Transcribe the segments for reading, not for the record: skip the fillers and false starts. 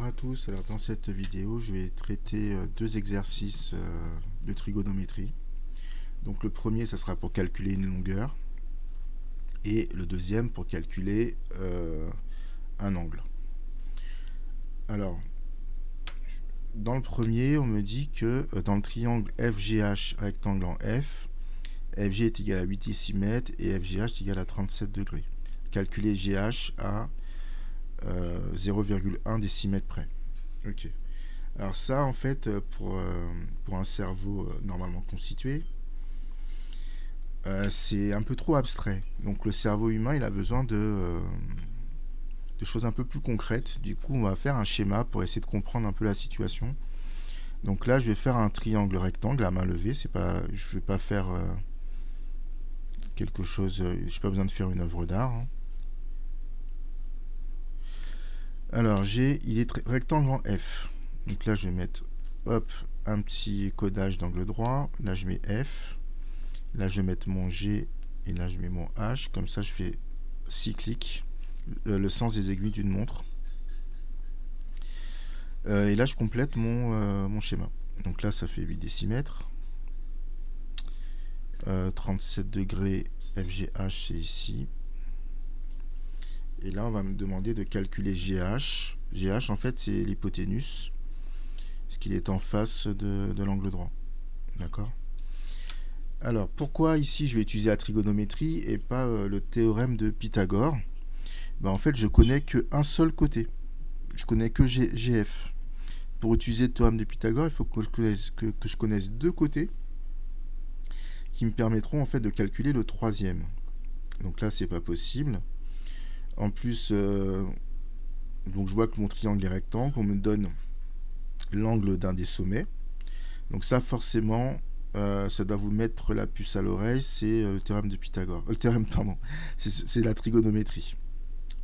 Bonjour à tous, alors dans cette vidéo je vais traiter deux exercices de trigonométrie. Donc le premier ça sera pour calculer une longueur et le deuxième pour calculer un angle. Alors dans le premier on me dit que dans le triangle FGH rectangle en F, FG est égal à 8 décimètres et FGH est égal à 37 degrés. Calculer GH à 0,1 décimètre près. Ok. Alors ça, en fait, pour un cerveau normalement constitué, c'est un peu trop abstrait. Donc le cerveau humain, il a besoin de choses un peu plus concrètes. Du coup, on va faire un schéma pour essayer de comprendre un peu la situation. Donc là, je vais faire un triangle rectangle à main levée. Je ne vais pas faire quelque chose. Je n'ai pas besoin de faire une œuvre d'art, hein. Alors, il est rectangle en F. Donc là, je vais mettre, hop, un petit codage d'angle droit. Là, je mets F. Là, je vais mettre mon G et là, je mets mon H. Comme ça, je fais 6 clics, le sens des aiguilles d'une montre. Et là, je complète mon schéma. Donc là, ça fait 8 décimètres. 37 degrés FGH, c'est ici. Et là, on va me demander de calculer GH. GH, en fait, c'est l'hypoténuse, parce qu'il est en face de l'angle droit. D'accord ? Alors, pourquoi ici je vais utiliser la trigonométrie et pas le théorème de Pythagore ? En fait, je connais qu'un seul côté. Je connais que GF. Pour utiliser le théorème de Pythagore, il faut que je connaisse deux côtés qui me permettront en fait de calculer le troisième. Donc là, c'est pas possible. En plus, donc je vois que mon triangle est rectangle. On me donne l'angle d'un des sommets. Donc ça, forcément, ça doit vous mettre la puce à l'oreille. C'est le théorème de Pythagore. Le théorème, pardon. C'est la trigonométrie.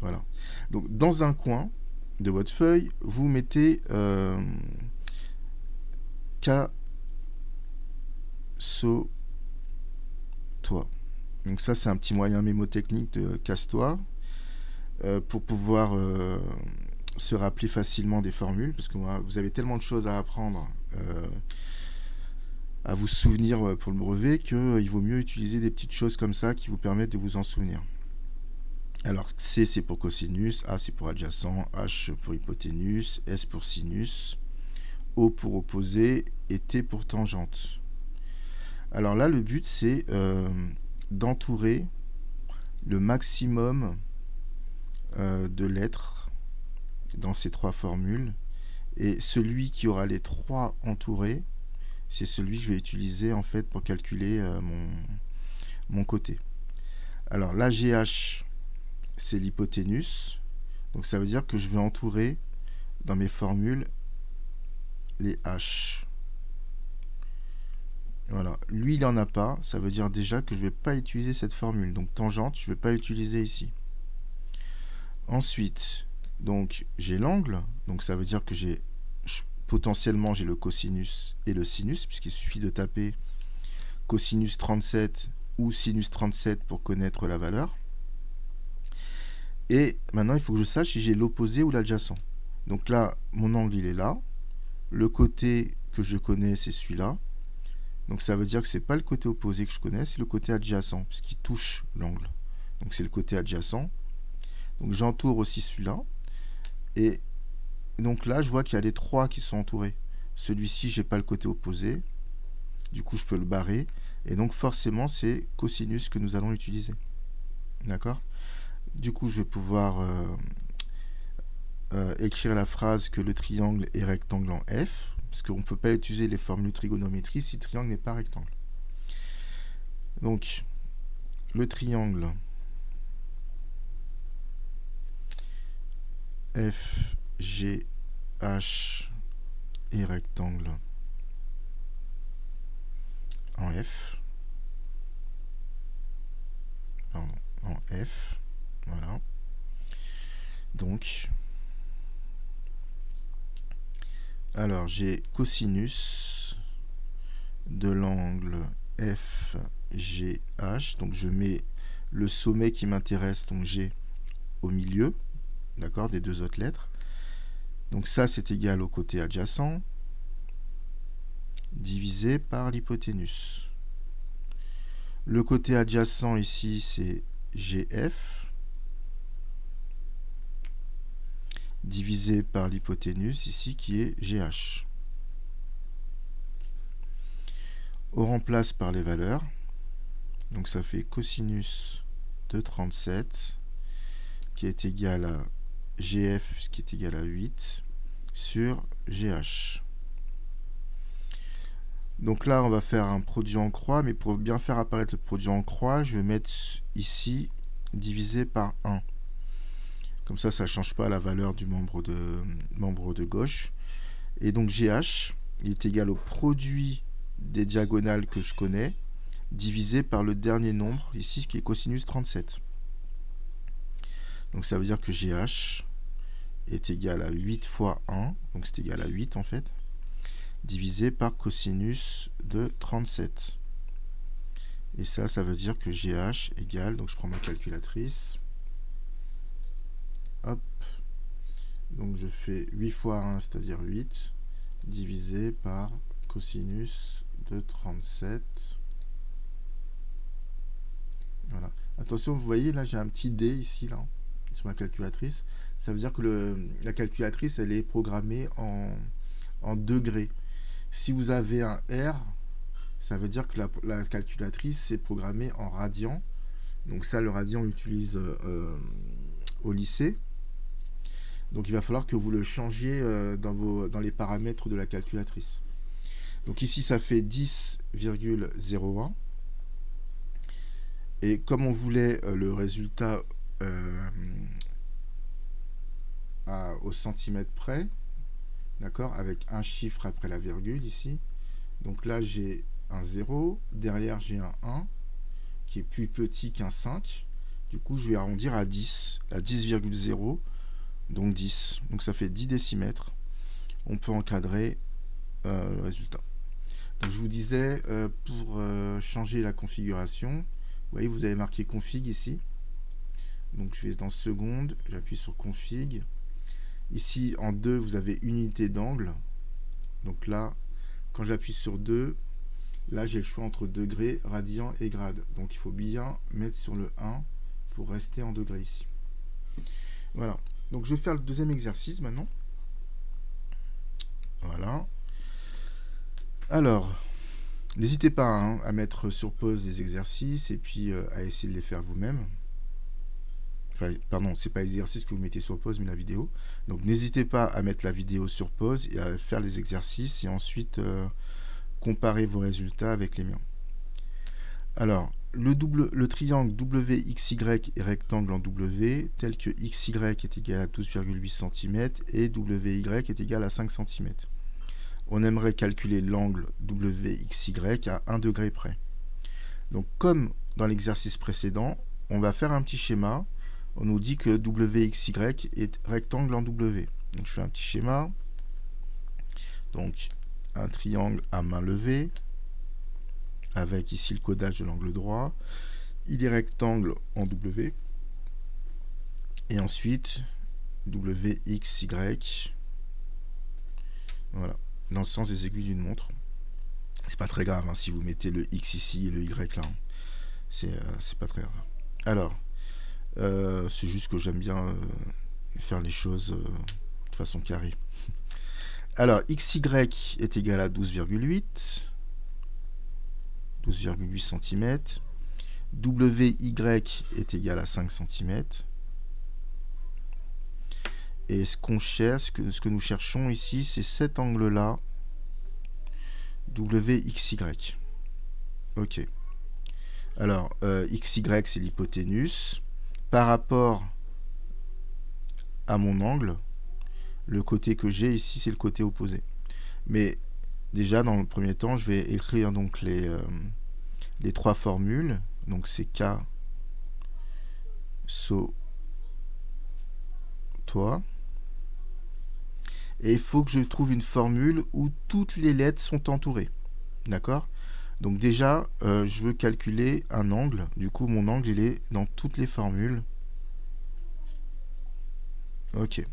Voilà. Donc dans un coin de votre feuille, vous mettez casse-toi. Donc ça, c'est un petit moyen mémotechnique de casse-toi pour pouvoir se rappeler facilement des formules, parce que vous avez tellement de choses à apprendre, à vous souvenir pour le brevet, qu'il vaut mieux utiliser des petites choses comme ça qui vous permettent de vous en souvenir. Alors C c'est pour cosinus, A c'est pour adjacent, H pour hypoténuse, S pour sinus, O pour opposé et T pour tangente. Alors là, le but, c'est d'entourer le maximum de lettres dans ces trois formules. Et celui qui aura les trois entourés, c'est celui que je vais utiliser en fait pour calculer mon côté. Alors la GH, c'est l'hypoténuse. Donc ça veut dire que je vais entourer dans mes formules les H. Voilà, lui il n'en a pas, ça veut dire déjà que je ne vais pas utiliser cette formule. Donc tangente, je ne vais pas l'utiliser ici. Ensuite, donc j'ai l'angle, donc ça veut dire que potentiellement j'ai le cosinus et le sinus, puisqu'il suffit de taper cosinus 37 ou sinus 37 pour connaître la valeur. Et maintenant il faut que je sache si j'ai l'opposé ou l'adjacent. Donc là, mon angle il est là. Le côté que je connais c'est celui-là. Donc ça veut dire que ce n'est pas le côté opposé que je connais, c'est le côté adjacent, puisqu'il touche l'angle. Donc c'est le côté adjacent. Donc j'entoure aussi celui-là. Et donc là, je vois qu'il y a les trois qui sont entourés. Celui-ci, j'ai pas le côté opposé. Du coup, je peux le barrer. Et donc forcément, c'est cosinus que nous allons utiliser. D'accord ? Du coup, je vais pouvoir écrire la phrase que le triangle est rectangle en F. Parce qu'on ne peut pas utiliser les formules de trigonométrie si le triangle n'est pas rectangle. Donc, le triangle FGH est rectangle en F. Pardon, en F. Voilà. Donc, alors j'ai cosinus de l'angle FGH. Donc je mets le sommet qui m'intéresse, donc G, au milieu, d'accord, des deux autres lettres. Donc ça, c'est égal au côté adjacent, divisé par l'hypoténuse. Le côté adjacent ici, c'est GF, divisé par l'hypoténuse ici, qui est GH. On remplace par les valeurs. Donc ça fait cosinus de 37, qui est égal à GF, qui est égal à 8, sur GH. Donc là, on va faire un produit en croix, mais pour bien faire apparaître le produit en croix, je vais mettre ici divisé par 1. Comme ça ne change pas la valeur du membre de gauche. Et donc GH, il est égal au produit des diagonales que je connais, divisé par le dernier nombre, ici, qui est cosinus 37. Donc ça veut dire que GH est égal à 8 fois 1, donc c'est égal à 8 en fait, divisé par cosinus de 37. Et ça veut dire que GH égale, donc je prends ma calculatrice, hop, donc je fais 8 fois 1, c'est-à-dire 8, divisé par cosinus de 37. Voilà. Attention, vous voyez, là j'ai un petit D ici, là, sur ma calculatrice. Ça veut dire que la calculatrice, elle est programmée en degrés. Si vous avez un R, ça veut dire que la calculatrice est programmée en radians. Donc ça, le radian, on l'utilise au lycée. Donc il va falloir que vous le changiez dans les paramètres de la calculatrice. Donc ici, ça fait 10,01. Et comme on voulait le résultat au centimètre près, d'accord, avec un chiffre après la virgule ici, donc là j'ai un 0, derrière j'ai un 1 qui est plus petit qu'un 5, du coup je vais arrondir à 10, à 10,0, donc 10, donc ça fait 10 décimètres. On peut encadrer le résultat. Donc je vous disais, pour changer la configuration, vous voyez, vous avez marqué config ici. Donc je vais dans seconde, j'appuie sur config. Ici en 2, vous avez unité d'angle. Donc là, quand j'appuie sur 2, là j'ai le choix entre degrés, radian et grade. Donc il faut bien mettre sur le 1 pour rester en degrés ici. Voilà. Donc je vais faire le deuxième exercice maintenant. Voilà. Alors, n'hésitez pas hein, à mettre sur pause les exercices et puis à essayer de les faire vous-même. Enfin, pardon, c'est pas l'exercice que vous mettez sur pause, mais la vidéo. Donc n'hésitez pas à mettre la vidéo sur pause et à faire les exercices et ensuite comparer vos résultats avec les miens. Alors, le triangle WXY est rectangle en W, tel que XY est égal à 12,8 cm et WY est égal à 5 cm. On aimerait calculer l'angle WXY à 1 degré près. Donc, comme dans l'exercice précédent, on va faire un petit schéma. On nous dit que WXY est rectangle en W. Donc, je fais un petit schéma. Donc, un triangle à main levée, avec ici le codage de l'angle droit. Il est rectangle en W. Et ensuite, WXY. Voilà, dans le sens des aiguilles d'une montre. C'est pas très grave hein, si vous mettez le X ici et le Y là. C'est pas très grave. Alors, c'est juste que j'aime bien faire les choses de façon carrée. Alors, XY est égal à 12,8 cm. WY est égal à 5 cm. Et ce qu'on cherche, ce que nous cherchons ici, c'est cet angle-là, WXY. Ok. Alors, XY, c'est l'hypoténuse. Par rapport à mon angle, le côté que j'ai ici, c'est le côté opposé. Mais déjà, dans le premier temps, je vais écrire donc les 3 formules. Donc, c'est K, SO, toi. Et il faut que je trouve une formule où toutes les lettres sont entourées. D'accord ? Donc déjà, je veux calculer un angle. Du coup, mon angle, il est dans toutes les formules. Ok.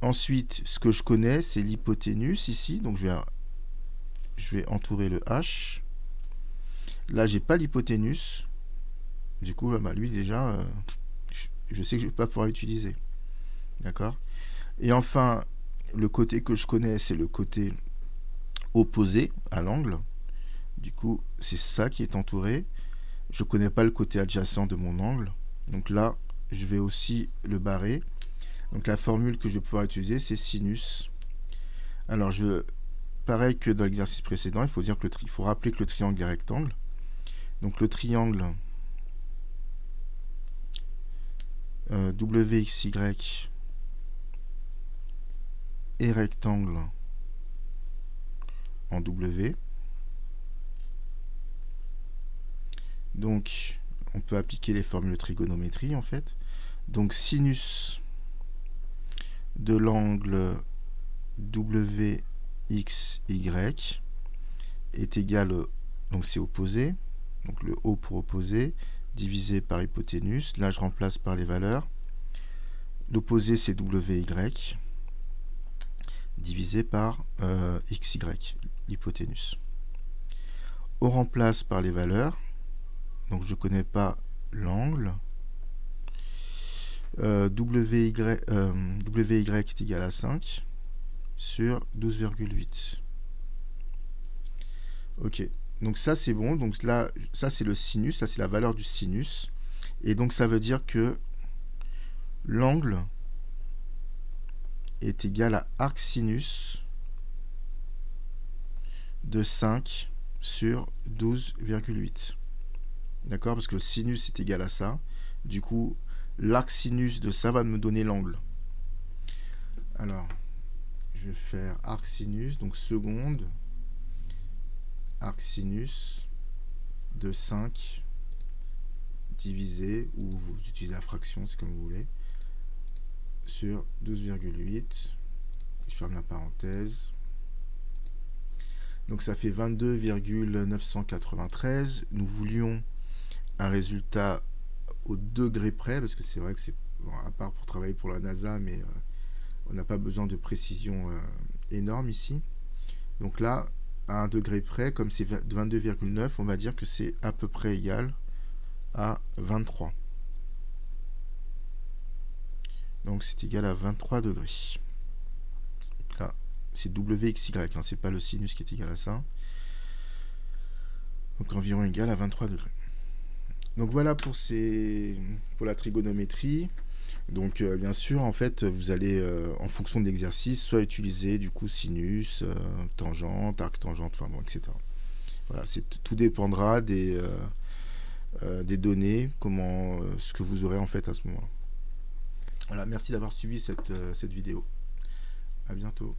Ensuite, ce que je connais, c'est l'hypoténuse ici. Donc, je vais entourer le H. Là, j'ai pas l'hypoténuse. Du coup, bah, lui, déjà, je sais que je vais pas pouvoir l'utiliser. D'accord? Et enfin, le côté que je connais, c'est le côté opposé à l'angle. Du coup, c'est ça qui est entouré. Je ne connais pas le côté adjacent de mon angle. Donc là, je vais aussi le barrer. Donc la formule que je vais pouvoir utiliser, c'est sinus. Alors, pareil que dans l'exercice précédent, il faut rappeler que le triangle est rectangle. Donc le triangle WXY est rectangle en W. Donc, on peut appliquer les formules de trigonométrie en fait. Donc, sinus de l'angle WXY est égal, donc c'est opposé, donc le O pour opposé, divisé par hypoténuse. Là, je remplace par les valeurs. L'opposé, c'est WY, divisé par XY, l'hypoténuse. On remplace par les valeurs. Donc, je ne connais pas l'angle. WY est égal à 5 sur 12,8. Ok, donc ça c'est bon. Donc là, ça c'est le sinus, ça c'est la valeur du sinus. Et donc ça veut dire que l'angle est égal à arc sinus de 5 sur 12,8. D'accord? Parce que le sinus est égal à ça. Du coup, l'arc sinus de ça va me donner l'angle. Alors, je vais faire arc sinus, donc seconde, arc sinus de 5 divisé, ou vous utilisez la fraction, c'est comme vous voulez, sur 12,8. Je ferme la parenthèse. Donc ça fait 22,993. Nous voulions un résultat au degré près, parce que c'est vrai que c'est, bon, à part pour travailler pour la NASA, mais on n'a pas besoin de précision énorme ici. Donc là, à un degré près, comme c'est 22,9, on va dire que c'est à peu près égal à 23. Donc c'est égal à 23 degrés. Donc là, c'est WXY, hein, c'est pas le sinus qui est égal à ça. Donc environ égal à 23 degrés. Donc voilà pour la trigonométrie. Donc bien sûr, en fait, vous allez, en fonction de l'exercice, soit utiliser du coup sinus, tangente, arc tangente, enfin bon, etc. Voilà, tout dépendra des données, ce que vous aurez en fait à ce moment-là. Voilà, merci d'avoir suivi cette vidéo. À bientôt.